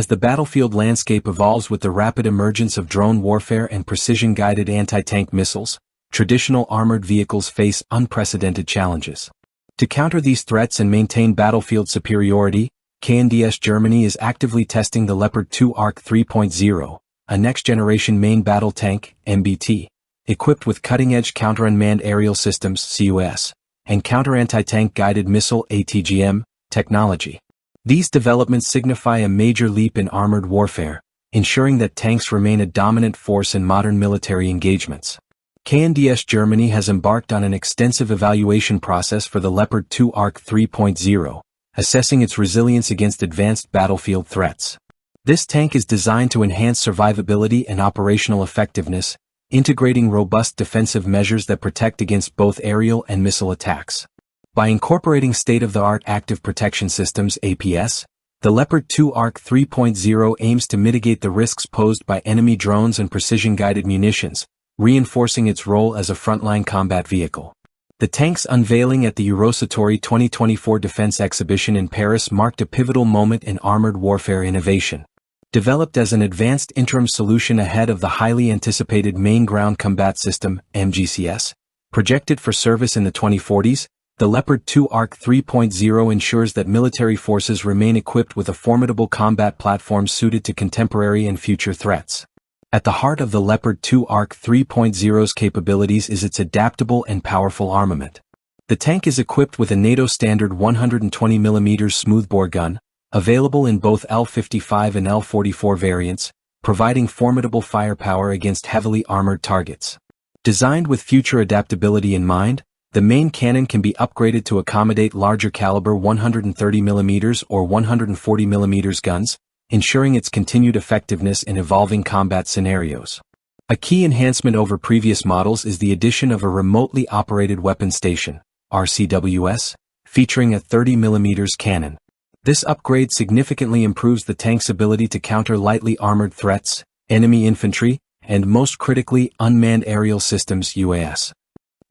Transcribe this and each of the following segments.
As the battlefield landscape evolves with the rapid emergence of drone warfare and precision-guided anti-tank missiles, traditional armored vehicles face unprecedented challenges. To counter these threats and maintain battlefield superiority, KNDS Germany is actively testing the Leopard 2 ARC 3.0, a next-generation main battle tank, MBT, equipped with cutting-edge counter-unmanned aerial systems, CUAS, and counter-anti-tank guided missile, ATGM, technology. These developments signify a major leap in armored warfare, ensuring that tanks remain a dominant force in modern military engagements. KNDS Germany has embarked on an extensive evaluation process for the Leopard 2 ARC 3.0, assessing its resilience against advanced battlefield threats. This tank is designed to enhance survivability and operational effectiveness, integrating robust defensive measures that protect against both aerial and missile attacks. By incorporating state-of-the-art active protection systems, APS, the Leopard 2 ARC 3.0 aims to mitigate the risks posed by enemy drones and precision-guided munitions, reinforcing its role as a frontline combat vehicle. The tank's unveiling at the Eurosatory 2024 Defense Exhibition in Paris marked a pivotal moment in armored warfare innovation. Developed as an advanced interim solution ahead of the highly anticipated Main Ground Combat System, MGCS, projected for service in the 2040s, the Leopard 2 ARC 3.0 ensures that military forces remain equipped with a formidable combat platform suited to contemporary and future threats. At the heart of the Leopard 2 ARC 3.0's capabilities is its adaptable and powerful armament. The tank is equipped with a NATO standard 120mm smoothbore gun, available in both L55 and L44 variants, providing formidable firepower against heavily armored targets. Designed with future adaptability in mind, the main cannon can be upgraded to accommodate larger caliber 130mm or 140mm guns, ensuring its continued effectiveness in evolving combat scenarios. A key enhancement over previous models is the addition of a remotely operated weapon station, RCWS, featuring a 30mm cannon. This upgrade significantly improves the tank's ability to counter lightly armored threats, enemy infantry, and most critically, unmanned aerial systems, UAS.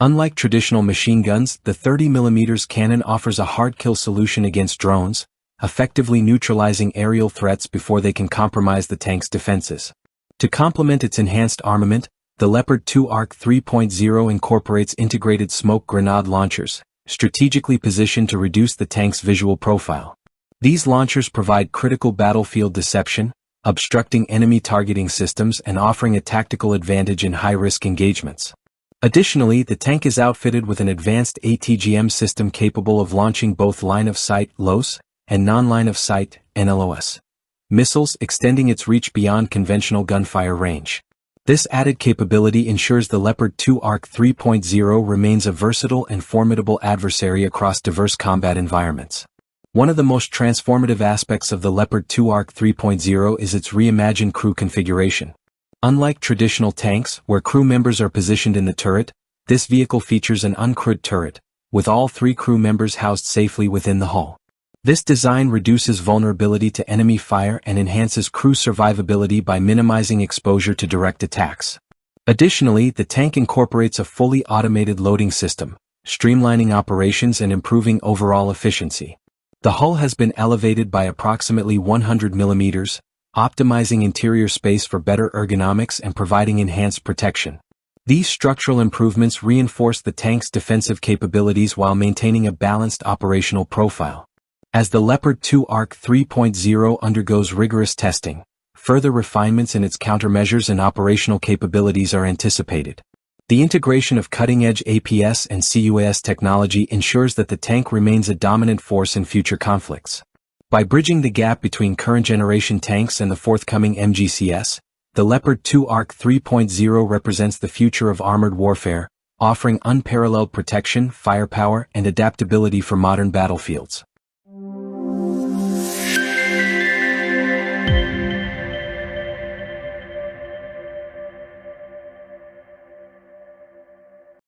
Unlike traditional machine guns, the 30mm cannon offers a hard-kill solution against drones, effectively neutralizing aerial threats before they can compromise the tank's defenses. To complement its enhanced armament, the Leopard 2 ARC 3.0 incorporates integrated smoke grenade launchers, strategically positioned to reduce the tank's visual profile. These launchers provide critical battlefield deception, obstructing enemy targeting systems and offering a tactical advantage in high-risk engagements. Additionally, the tank is outfitted with an advanced ATGM system capable of launching both line-of-sight (LOS) and non-line-of-sight (NLOS) missiles, extending its reach beyond conventional gunfire range. This added capability ensures the Leopard 2 ARC 3.0 remains a versatile and formidable adversary across diverse combat environments. One of the most transformative aspects of the Leopard 2 ARC 3.0 is its reimagined crew configuration. Unlike traditional tanks, where crew members are positioned in the turret, this vehicle features an uncrewed turret, with all 3 crew members housed safely within the hull. This design reduces vulnerability to enemy fire and enhances crew survivability by minimizing exposure to direct attacks. Additionally, the tank incorporates a fully automated loading system, streamlining operations and improving overall efficiency. The hull has been elevated by approximately 100 millimeters, optimizing interior space for better ergonomics and providing enhanced protection. These structural improvements reinforce the tank's defensive capabilities while maintaining a balanced operational profile. As the Leopard 2 ARC 3.0 undergoes rigorous testing, further refinements in its countermeasures and operational capabilities are anticipated. The integration of cutting-edge APS and CUAS technology ensures that the tank remains a dominant force in future conflicts. By bridging the gap between current-generation tanks and the forthcoming MGCS, the Leopard 2 ARC 3.0 represents the future of armored warfare, offering unparalleled protection, firepower, and adaptability for modern battlefields.